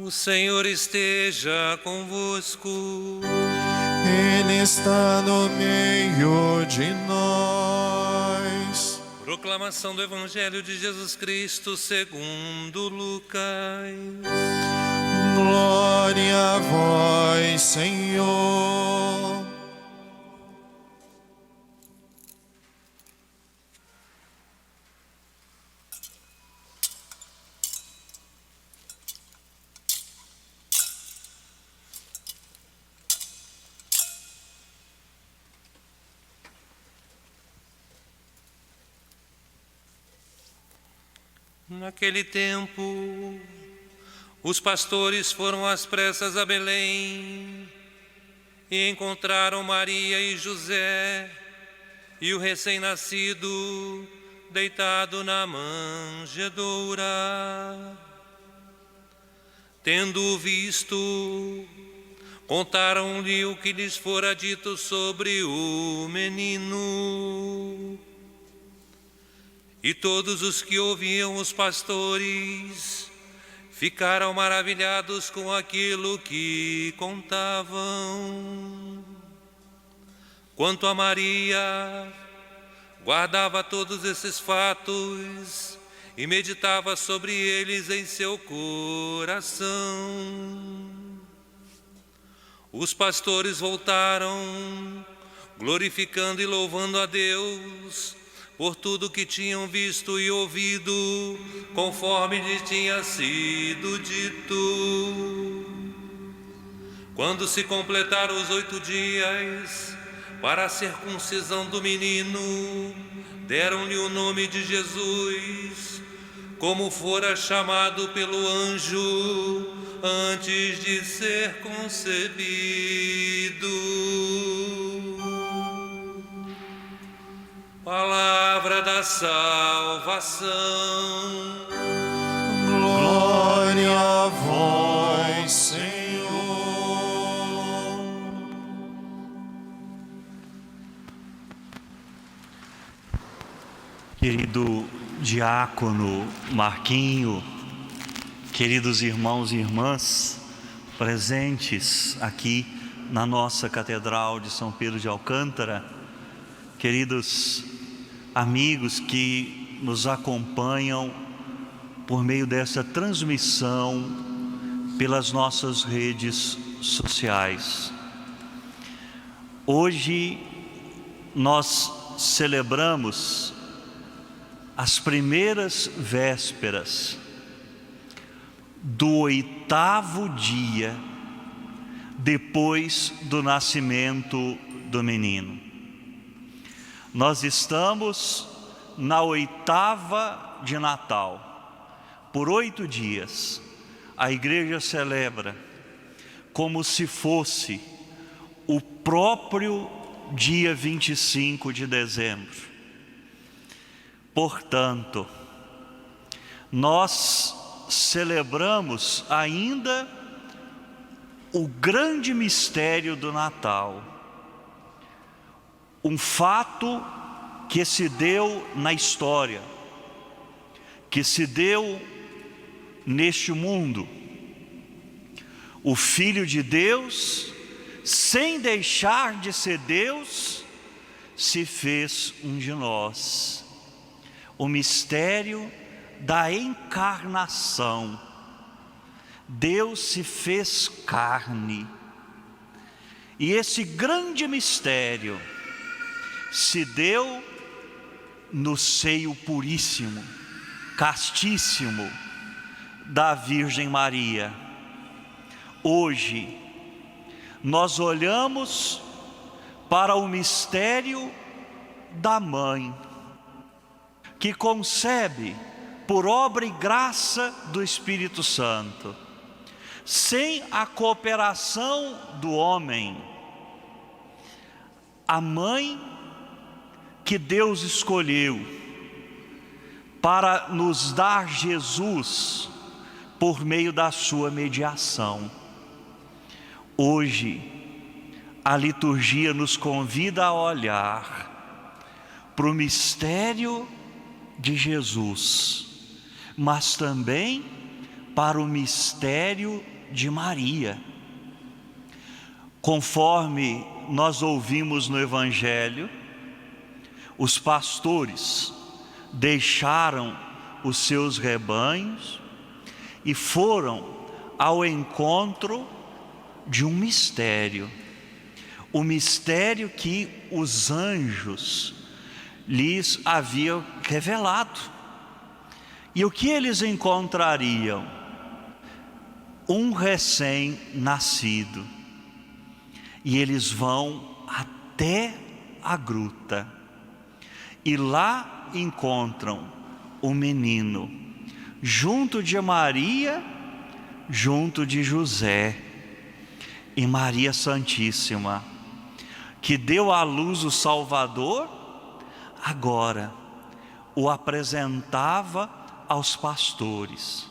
O Senhor esteja convosco. Ele está no meio de nós. Proclamação do Evangelho de Jesus Cristo segundo Lucas. Glória a vós, Senhor. Naquele tempo, os pastores foram às pressas a Belém e encontraram Maria e José e o recém-nascido deitado na manjedoura. Tendo-o visto, contaram-lhe o que lhes fora dito sobre o menino. E todos os que ouviam os pastores ficaram maravilhados com aquilo que contavam. Quanto a Maria, guardava todos esses fatos e meditava sobre eles em seu coração. Os pastores voltaram, glorificando e louvando a Deus por tudo que tinham visto e ouvido, conforme lhes tinha sido dito. Quando se completaram os 8 dias para a circuncisão do menino, deram-lhe o nome de Jesus, como fora chamado pelo anjo antes de ser concebido. Palavra da salvação. Glória a vós, Senhor. Querido diácono Marquinho, queridos irmãos e irmãs presentes aqui na nossa Catedral de São Pedro de Alcântara, queridos amigos que nos acompanham por meio dessa transmissão pelas nossas redes sociais. Hoje nós celebramos as primeiras vésperas do 8º dia depois do nascimento do menino. Nós estamos na 8ª de Natal. Por 8 dias, a igreja celebra como se fosse o próprio dia 25 de dezembro. Portanto, nós celebramos ainda o grande mistério do Natal. Um fato que se deu na história, que se deu neste mundo. O Filho de Deus, sem deixar de ser Deus, se fez um de nós. O mistério da encarnação. Deus se fez carne. E esse grande mistério se deu no seio puríssimo, castíssimo da Virgem Maria. Hoje, nós olhamos para o mistério da mãe, que concebe por obra e graça do Espírito Santo, sem a cooperação do homem. A mãe que Deus escolheu para nos dar Jesus por meio da sua mediação. Hoje, a liturgia nos convida a olhar para o mistério de Jesus, mas também para o mistério de Maria. Conforme nós ouvimos no Evangelho, os pastores deixaram os seus rebanhos e foram ao encontro de um mistério. O mistério que os anjos lhes haviam revelado. E o que eles encontrariam? Um recém-nascido. E eles vão até a gruta. E lá encontram o menino, junto de Maria, junto de José e Maria Santíssima, que deu à luz o Salvador, agora o apresentava aos pastores.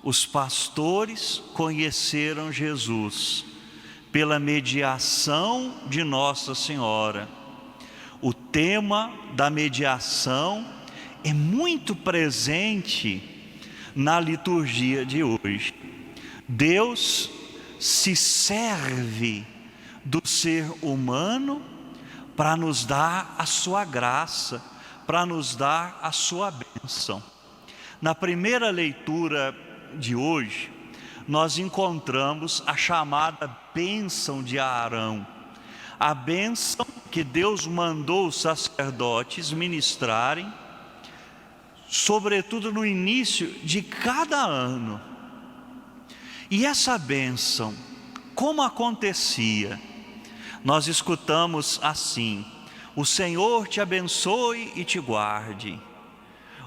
Os pastores conheceram Jesus pela mediação de Nossa Senhora. O tema da mediação é muito presente na liturgia de hoje. Deus se serve do ser humano para nos dar a sua graça, para nos dar a sua bênção. Na primeira leitura de hoje, nós encontramos a chamada bênção de Arão, a bênção que Deus mandou os sacerdotes ministrarem, sobretudo no início de cada ano. E essa bênção, como acontecia? Nós escutamos assim: o Senhor te abençoe e te guarde.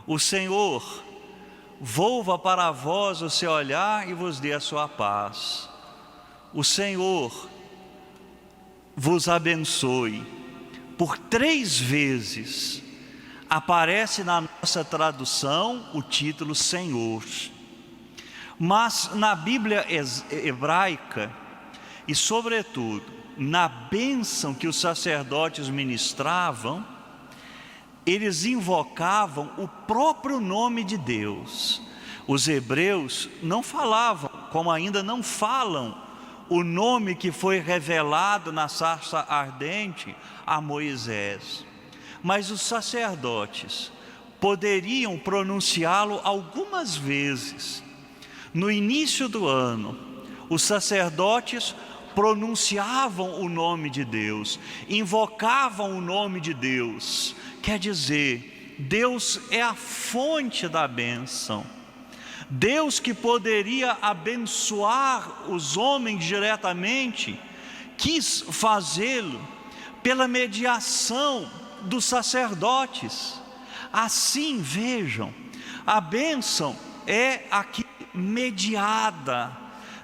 O Senhor volva para vós o seu olhar e vos dê a sua paz. O Senhor vos abençoe. Por 3 vezes aparece na nossa tradução o título Senhor. Mas na Bíblia hebraica, e sobretudo na bênção que os sacerdotes ministravam, eles invocavam o próprio nome de Deus. Os hebreus não falavam, como ainda não falam, o nome que foi revelado na sarça ardente a Moisés. Mas os sacerdotes poderiam pronunciá-lo algumas vezes. No início do ano, os sacerdotes pronunciavam o nome de Deus, invocavam o nome de Deus. Quer dizer, Deus é a fonte da bênção. Deus que poderia abençoar os homens diretamente, quis fazê-lo pela mediação dos sacerdotes. Assim, vejam, a bênção é aqui mediada.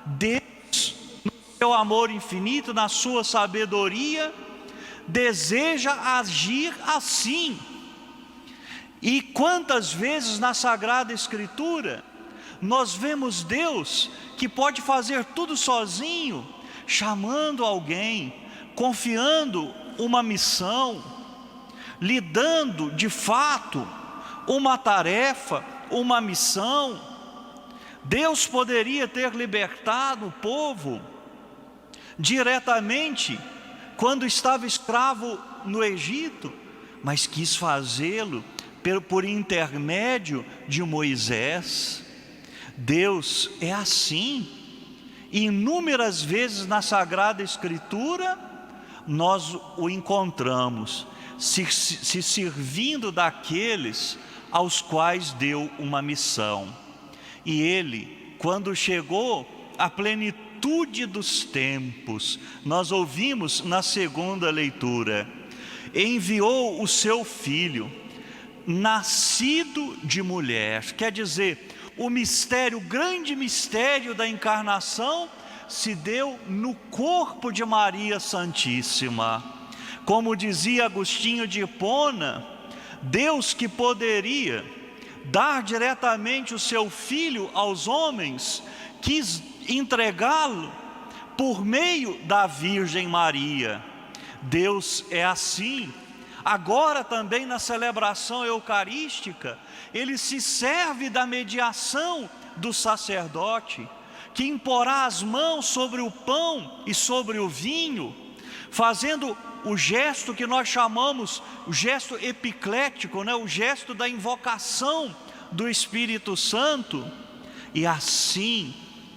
Deus, no seu amor infinito, na sua sabedoria, deseja agir assim. E quantas vezes na Sagrada Escritura nós vemos Deus que pode fazer tudo sozinho, chamando alguém, confiando uma missão, lhe dando de fato uma tarefa, uma missão. Deus poderia ter libertado o povo diretamente quando estava escravo no Egito, mas quis fazê-lo por intermédio de Moisés. Deus é assim. Inúmeras vezes na Sagrada Escritura nós o encontramos se servindo daqueles aos quais deu uma missão. E ele, quando chegou à plenitude dos tempos, nós ouvimos na segunda leitura, enviou o seu filho, nascido de mulher. Quer dizer, o grande mistério da encarnação se deu no corpo de Maria Santíssima. Como dizia Agostinho de Hipona, Deus que poderia dar diretamente o seu filho aos homens, quis entregá-lo por meio da Virgem Maria. Deus é assim. Agora também na celebração eucarística, ele se serve da mediação do sacerdote, que imporá as mãos sobre o pão e sobre o vinho, fazendo o gesto que nós chamamos, o gesto epiclético, o gesto da invocação do Espírito Santo. E assim,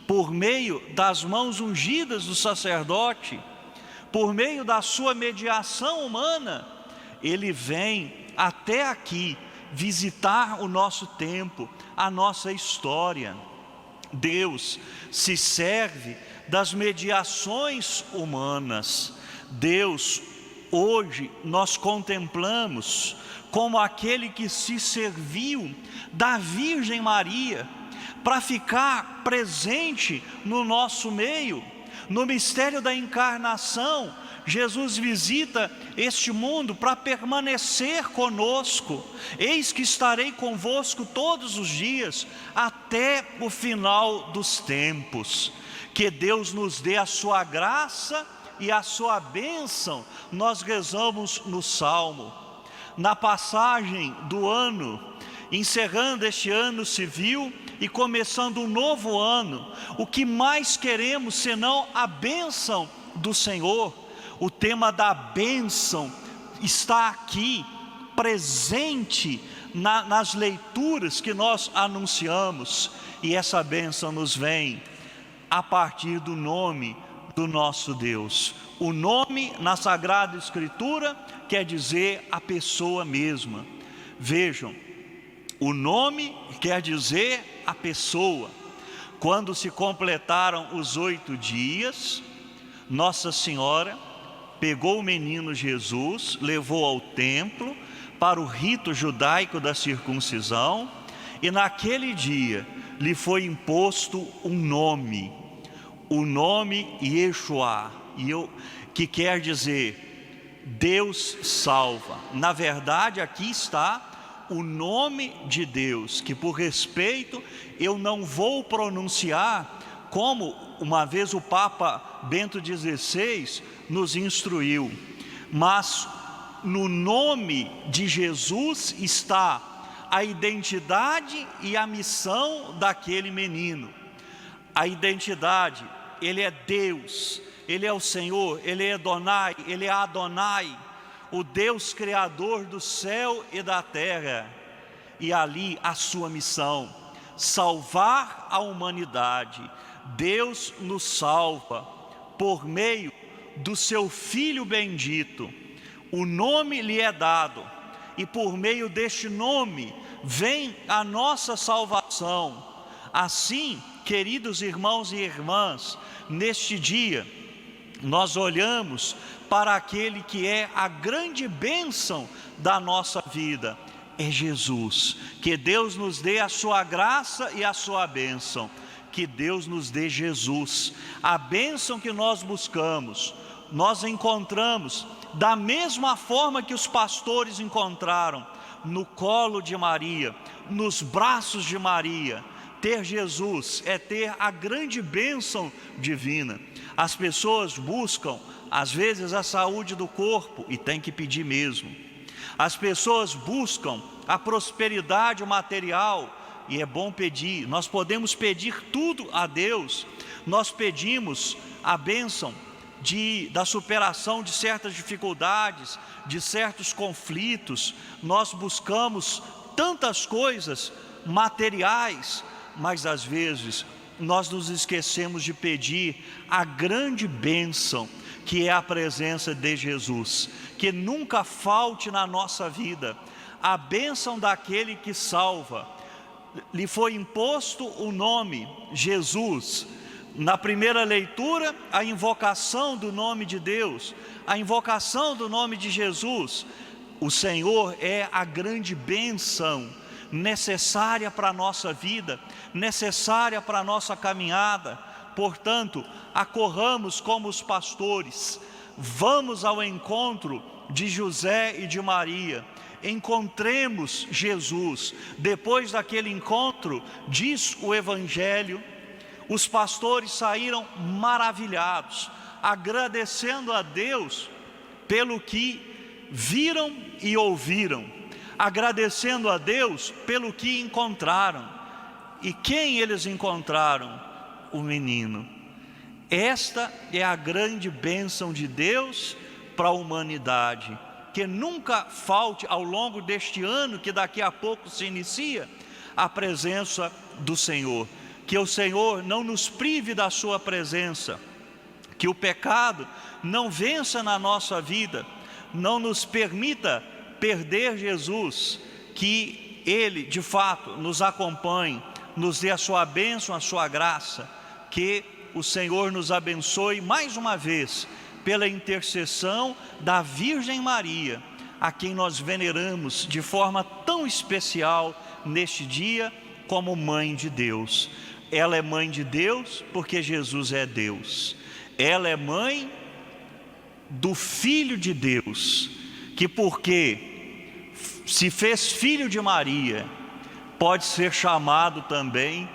por meio das mãos ungidas do sacerdote, por meio da sua mediação humana, ele vem até aqui visitar o nosso tempo, a nossa história. Deus se serve das mediações humanas. Deus, hoje, nós contemplamos como aquele que se serviu da Virgem Maria para ficar presente no nosso meio. No mistério da encarnação, Jesus visita este mundo para permanecer conosco. Eis que estarei convosco todos os dias, até o final dos tempos. Que Deus nos dê a sua graça e a sua bênção. Nós rezamos no Salmo. Na passagem do ano, encerrando este ano civil e começando um novo ano, o que mais queremos senão a bênção do Senhor? O tema da bênção está aqui, presente nas leituras que nós anunciamos. E essa bênção nos vem a partir do nome do nosso Deus. O nome na Sagrada Escritura quer dizer a pessoa mesma. Vejam, o nome quer dizer a pessoa. Quando se completaram os 8 dias, Nossa Senhora pegou o menino Jesus, levou ao templo para o rito judaico da circuncisão, e naquele dia lhe foi imposto um nome, o nome Yeshua, que quer dizer Deus salva. Na verdade, aqui está o nome de Deus, que por respeito eu não vou pronunciar, como uma vez o Papa Bento XVI nos instruiu, mas no nome de Jesus está a identidade e a missão daquele menino. A identidade, ele é Deus, ele é o Senhor, ele é Adonai, ele é Adonai, o Deus criador do céu e da terra. E ali a sua missão, salvar a humanidade. Deus nos salva por meio do seu Filho bendito. O nome lhe é dado, e por meio deste nome vem a nossa salvação. Assim, queridos irmãos e irmãs, neste dia nós olhamos para aquele que é a grande bênção da nossa vida, é Jesus. Que Deus nos dê a sua graça e a sua bênção. Que Deus nos dê Jesus. A bênção que nós buscamos, nós encontramos da mesma forma que os pastores encontraram, no colo de Maria, nos braços de Maria. Ter Jesus é ter a grande bênção divina. As pessoas buscam, às vezes, a saúde do corpo, e tem que pedir mesmo. As pessoas buscam a prosperidade material, e é bom pedir. Nós podemos pedir tudo a Deus. Nós pedimos a bênção da superação de certas dificuldades, de certos conflitos. Nós buscamos tantas coisas materiais, mas às vezes nós nos esquecemos de pedir a grande bênção, que é a presença de Jesus. Que nunca falte na nossa vida a bênção daquele que salva. Lhe foi imposto o nome Jesus. Na primeira leitura, a invocação do nome de Deus, a invocação do nome de Jesus. O Senhor é a grande bênção necessária para a nossa vida, necessária para a nossa caminhada. Portanto, acorramos como os pastores, vamos ao encontro de José e de Maria, encontremos Jesus. Depois daquele encontro, diz o Evangelho, os pastores saíram maravilhados, agradecendo a Deus pelo que viram e ouviram, agradecendo a Deus pelo que encontraram. E quem eles encontraram? o menino. Esta é a grande bênção de Deus para a humanidade. Que nunca falte ao longo deste ano, que daqui a pouco se inicia, a presença do Senhor. Que o Senhor não nos prive da sua presença. Que o pecado não vença na nossa vida. Não nos permita perder Jesus. Que Ele, de fato, nos acompanhe, nos dê a sua bênção, a sua graça. Que o Senhor nos abençoe mais uma vez, pela intercessão da Virgem Maria, a quem nós veneramos de forma tão especial neste dia como Mãe de Deus. Ela é Mãe de Deus porque Jesus é Deus. Ela é Mãe do Filho de Deus, que porque se fez Filho de Maria, pode ser chamado também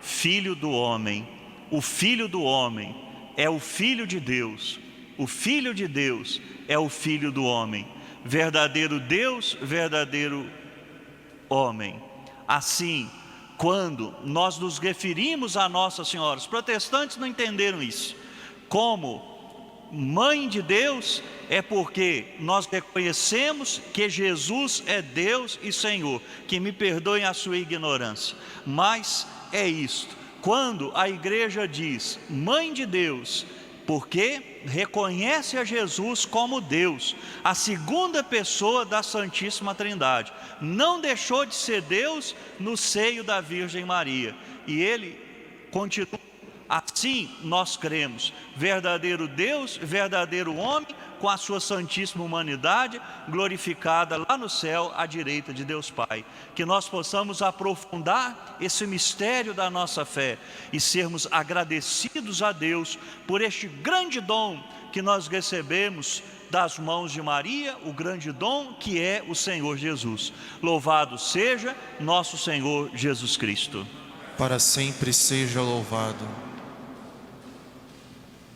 Filho do Homem. O Filho do Homem é o Filho de Deus. O Filho de Deus é o Filho do homem, verdadeiro Deus, verdadeiro homem. Assim, quando nós nos referimos a Nossa Senhora, os protestantes não entenderam isso, como Mãe de Deus, é porque nós reconhecemos que Jesus é Deus e Senhor. Que me perdoem a sua ignorância, mas é isto. Quando a igreja diz Mãe de Deus, porque reconhece a Jesus como Deus, a segunda pessoa da Santíssima Trindade. Não deixou de ser Deus no seio da Virgem Maria. E Ele continua. Assim nós cremos, verdadeiro Deus, verdadeiro homem, com a sua santíssima humanidade, glorificada lá no céu, à direita de Deus Pai. Que nós possamos aprofundar esse mistério da nossa fé e sermos agradecidos a Deus por este grande dom que nós recebemos das mãos de Maria, o grande dom que é o Senhor Jesus. Louvado seja nosso Senhor Jesus Cristo. Para sempre seja louvado.